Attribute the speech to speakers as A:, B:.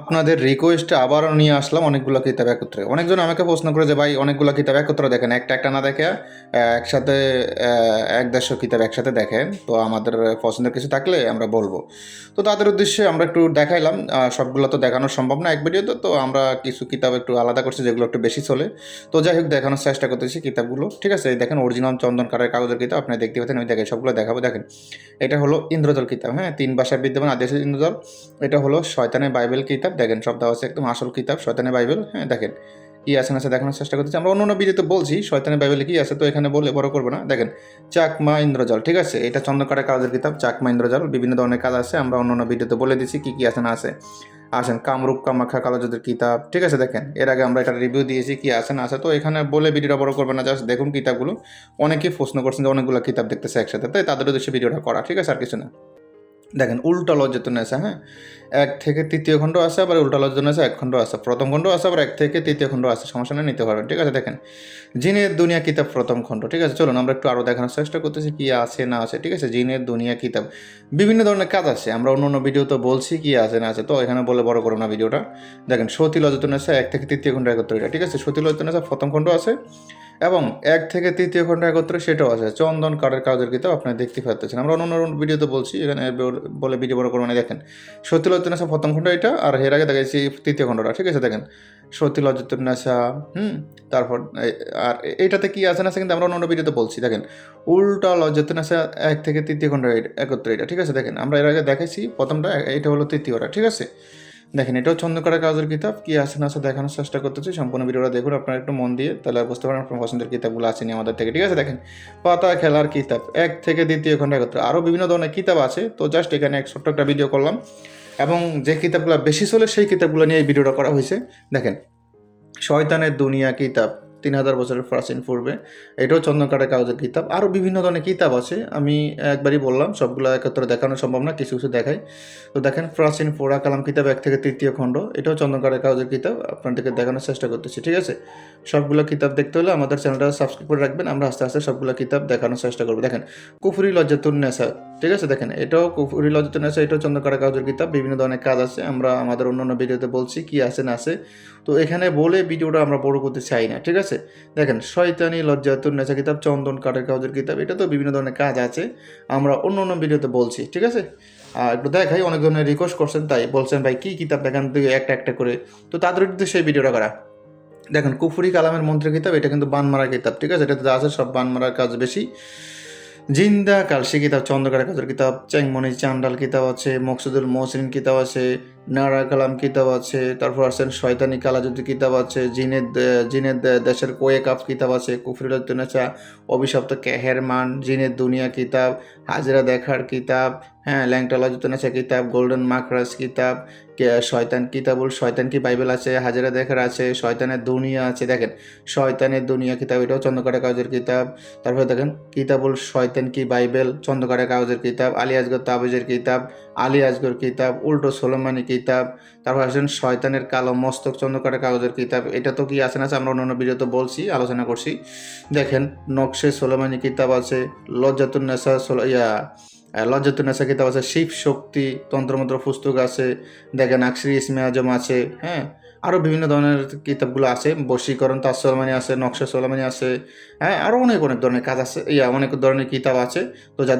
A: আপনাদের রিকোয়েস্টে আবারও নিয়ে আসলাম অনেকগুলো কিতাব একত্রে। অনেকজন আমাকে প্রশ্ন করে যে, "ভাই অনেকগুলো কিতাব একত্রে দেখেন, একটা, একটা না দেখে একসাথে ১-১৫০ কিতাব একসাথে দেখেন। তো আমাদের পছন্দের কিছু থাকলে আমরা বলব।" তো তাদের উদ্দেশ্যে আমরা একটু দেখাইলাম। সবগুলো তো দেখানো সম্ভব না এক ভিডিওতে। তো আমরা কিছু কিতাব একটু আলাদা করছি যেগুলো একটু বেশি চলে। তো যাই হোক দেখানোর চেষ্টা করতেছি কিতাবগুলো। ঠিক আছে? এই দেখেন অরিজিনাল চন্দন কাঠের কাগজের কিতাব। আপনারা দেখতে পাচ্ছেন আমি দেখাই সবগুলো দেখাবো দেখেন। এটা হলো ইন্দ্রজাল কিতাব, হ্যাঁ? ৩ ভাষায় বিদ্যমান আদিবাসী ইন্দ্রজাল। এটা হলো শয়তানের বাইবেল কিতাব। দেখেন সব দেওয়া আছে একদম আসল কিতাব শয়তানের বাইবেল, হ্যাঁ? দেখেন কি আছে না আছে দেখানোর চেষ্টা করতেছি। আমরা অন্য ভিডিওতে বলছি শয়তানের বাইবেলে কি আছে, তো এখানে বলে বড় করবো না। দেখেন চাকমা ইন্দ্রজাল, ঠিক আছে? এটা চন্দ্রকারের কাগজের কিতাব চাকমা ইন্দ্রজাল। বিভিন্ন ধরনের কাজ আছে, আমরা অন্য ভিডিওতে বলে দিচ্ছি কি কি আছে না আছে। আসেন কামরূপ কামাখ্যা কালোজাদের কিতাব, ঠিক আছে? দেখেন এর আগে আমরা এটা রিভিউ দিয়েছি কি আছে না আছে, তো এখানে বলে ভিডিওটা বড় করবে না, জাস্ট দেখুন কিতাবগুলো। অনেকেই প্রশ্ন করছেন যে অনেকগুলো কিতাব দেখতেছে একসাথে, তাই তাদের উদ্দেশ্যে ভিডিওটা করা, ঠিক আছে? আর কিছু না। দেখেন উল্টা লজ্জাতুন নেসা, হ্যাঁ? ১ থেকে ৩য় খণ্ড আছে, আবার উল্টা লজ্জাতুন নেসা ১ খণ্ড আছে। ১ম খণ্ড আছে, আবার ১ থেকে ৩য় খণ্ড আছে। সমস্যা নেই, নিতে পারবেন। ঠিক আছে? দেখেন জিনের দুনিয়া কিতাব ১ম খণ্ড। ঠিক আছে? চলুন আমরা একটু আরও দেখানোর চেষ্টা করতেছি কি আছে না আছে। ঠিক আছে? জিনের দুনিয়া কিতাব। বিভিন্ন ধরনের কাজ আছে। আমরা অন্য ভিডিওতে বলছি কি আছে না আছে। তো এখানে বলে বড় করব না ভিডিওটা। দেখেন সতী লজ্জাতুন নেসা ১ থেকে ৩য় খণ্ড একত্রে এটা। ঠিক আছে? সতী লজ্জাতুন নেসা ১ম খণ্ড আছে এবং ১ থেকে ৩য় খণ্ড একত্রে সেটাও আছে। চন্দন কাঠের কাগজের কিতাব আপনারা দেখতে পাচ্ছেন। আমরা অন্য ভিডিওতে বলছি, এখানে বলে ভিডিও বড় করব না। দেখেন সতী লজ্জাতুন নেসা ১ম খণ্ড এটা, আর এর আগে দেখাইছি ৩য় খণ্ডটা। ঠিক আছে? দেখেন সতী লজ্জাতুন নেসা, তারপর আর এইটাতে কি আছে না আছে কিন্তু আমরা অন্য ভিডিওতে বলছি। দেখেন উল্টা লজ্জাতুন নেসা ১ থেকে ৩য় খণ্ড একত্রে এটা। ঠিক আছে? দেখেন আমরা এর আগে দেখাইছি প্রথমটা, এটা হলো ৩য়টা। ঠিক আছে? দেখেন এটাও চন্দ্রকারের কাগজের কিতাব কি আছে না আছে দেখানোর চেষ্টা করতেছি। সম্পূর্ণ ভিডিওটা দেখুন আপনারা একটু মন দিয়ে, তাহলে বুঝতে পারেন আপনার পছন্দের কিতাবগুলো আসেনি আমাদের থেকে। ঠিক আছে? দেখেন পাতা খেলার কিতাব ১ থেকে ২য় খণ্ড একত্রে, আরও বিভিন্ন ধরনের কিতাব আছে। তো জাস্ট এখানে এক ছোট্ট একটা ভিডিও করলাম এবং যে কিতাবগুলো বেশি চলে সেই কিতাবগুলো নিয়ে এই ভিডিওটা করা হয়েছে। দেখেন শয়তানের দুনিয়া কিতাব ৩,০০০ বছরের প্রাচীন পূর্বে, এটাও চন্দনকাঠের কাগজের কিতাব। আরও বিভিন্ন ধরনের কিতাব আছে, আমি একবারই বললাম সবগুলো একত্রে দেখানো সম্ভব না, কিছু কিছু দেখাই। তো দেখেন প্রাচীন পোড়া কালাম কিতাব ১ থেকে ৩য় খণ্ড, এটাও চন্দনকাঠের কাগজের কিতাব, আপনাদেরকে দেখানোর চেষ্টা করতেছি। ঠিক আছে? সবগুলো কিতাব দেখতে হলে আমাদের চ্যানেলটা সাবস্ক্রাইব করে রাখবেন, আমরা আস্তে আস্তে সবগুলো কিতাব দেখানোর চেষ্টা করবো। দেখেন কুফরি লজ্জাতুন নেসা, ঠিক আছে? দেখেন এটাও কুফরি লজ্জাতুন নেসা, এটাও চন্দনকাঠের কাগজের কিতাব। বিভিন্ন ধরনের কাজ আছে, আমরা আমাদের অন্য ভিডিওতে বলছি কি আছে না আছে। তো এখানে বলে ভিডিওটা আমরা বড় করতে চাই না। ঠিক আছে? দেখেন শয়তানি লজ্জাতুন নেসা কিতাব চন্দন কাঠের কাগজের কিতাব, এটা তো বিভিন্ন ধরনের কাজ আছে, আমরা অন্য ভিডিওতে বলছি। ঠিক আছে? একটু দেখাই, অনেক ধরনের রিকোয়েস্ট করছেন, তাই বলছেন ভাই কী কিতাব দেখান তুই একটা একটা করে। তো তাদের উদ্দেশ্যে সেই ভিডিওটা করা। দেখেন কুফরি কালামের মন্ত্রের কিতাব, এটা কিন্তু বান মারার কিতাব। ঠিক আছে? এটাতে যা আছে সব বান মারার কাজ বেশি। জিন্দা কালসি কিতাব চন্দ্রকারের কাজের কিতাব, চ্যাংমণি চান্ডাল কিতাব আছে, মকসুদুল মহসিন কিতাব আছে, নারা কালাম কিতাব আছে, তারপর আছেন শয়তানি কালাজুতি কিতাব আছে, জিনের দেশের কোয়ে কাপ কিতাব আছে, কুফরিলতুনেচা অভিশপ্ত কেহেরমান, জিনের দুনিয়া কিতাব, হাজিরা দেখার কিতাব, হ্যাঁ ল্যাংটা লজুতনেচা কিতাব, গোল্ডেন মাকরাস কিতাব, শয়তান কিতাবুল শয়তান কি বাইবেল আছে, হাজিরা দেখার আছে, শয়তানের দুনিয়া আছে। দেখেন শয়তানের দুনিয়া কিতাব, এটাও চন্দ্রকারের কাগজের কিতাব। তারপরে দেখেন কিতাবুল শয়তান কি বাইবেল চন্দ্রকারের কাগজের কিতাব, আলী আসগর তাবিজের কিতাব, আলী আসগর কিতাব, উল্টো সোলেমানি কিতাব। তারপর আসেন শয়তানের কালো মস্তক চন্দ্রকারের কাগজের কিতাব, এটা তো কি আছে না আছে আমরা অন্য ভিডিওতে বলছি, আলোচনা করছি। দেখেন নকশে সোলেমানি কিতাব আছে, লজ্জাতুন নেসা লজ্জাতুন নেসা কিতাব আছে, শিব শক্তি তন্ত্রমন্ত্র পুস্তক আছে। দেখেন আকশরি ইসমে আজম আছে, হ্যাঁ আরও বিভিন্ন ধরনের কিতাবগুলো আছে, বশীকরণ তাজ সোলেমানি আছে, নকশা সোলেমানি আছে, হ্যাঁ আরও অনেক ধরনের কাজ আছে, অনেক ধরনের কিতাব আছে। তো যাদের